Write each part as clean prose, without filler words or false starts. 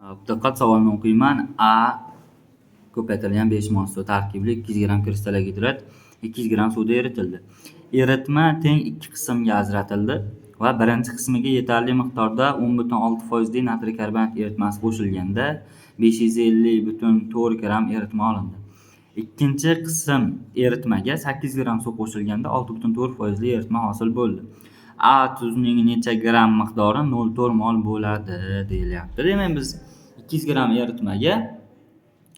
Diqqat savolni o'qiyman. A ko'paytirilgan 5 mol suv tarkibli 200 g kristalli gidrat 200 g suvda eritildi. Eritma teng ikki qismga ajratildi va birinchi qismiga yetarli miqdorda 10,6% natriy karbonat eritmasi qo'shilganda 550,4 g eritma olindi. Ikkinchi qism eritmaga 8 g suv qo'shilganda 6,4% eritma hosil bo'ldi. A tuzining necha gram miqdori 0,4 mol bo'ladi deyilyapti. Demak biz 200 g eritmaga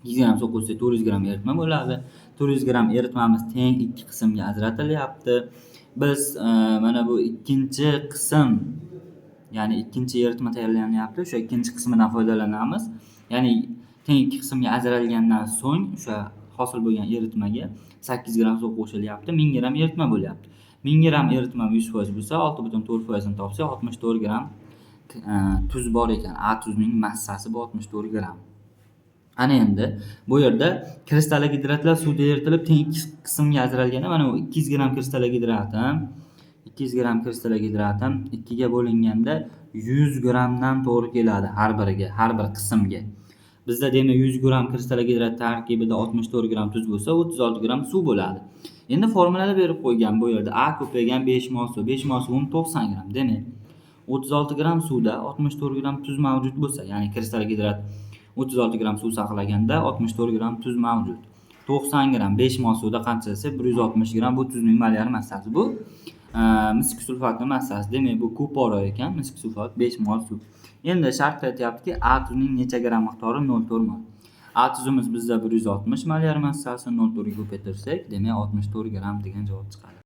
200 g suv qo'shsak 400 g eritma bo'ladi. 400 g eritmamiz teng ikki qismga ajratilyapti. Biz mana bu ikkinchi qism, ya'ni ikkinchi eritma tayyorlanyapti. O'sha ikkinchi qismidan foydalanamiz. Ya'ni teng ikki qismga ajralgandan so'ng o'sha hosil bo'lgan eritmaga 8 g suv qo'shilyapti. 1000 g eritma bo'lyapti. 1000 g eritma 100% bo'lsa 6,4% ni topsak 64 g tuz bor ekan. A tuzining massasi bu 64 g. Ana endi bu yerda kristalli gidratlar suvda eritilib teng ikki qismga ajralganda mana bu 200 g kristalli gidratim 2 ga bo'linganda 100 g dan to'g'ri keladi har biriga, har bir qismga. Bizda demak 100 g kristalli gidrat tarkibida 64 g tuz bo'lsa 36 g suv bo'ladi. Endi formulada berib qo'ygan bu yerda A ko'paygan 5 mol suv, 5 mol suv 90 g. Demak 36 g suvda 64 g tuz mavjud bo'lsa, ya'ni kristalli gidrat 36 g suv saqlaganda 64 g tuz mavjud. 90 g 5 mol suvda qancha desa 160 g bu tuzning molyar massasi. Bu misk sulfatning massasi. Demak bu ko'proq ekan misk sulfat 5 mol suv. Endi shartda aytyaptiki A tuzining necha gram miqdori 0,4 mol. A tuzimiz bizda 160 molyar massasi 0,4 ga ko'paytirsak, demak 64 g degan javob chiqadi.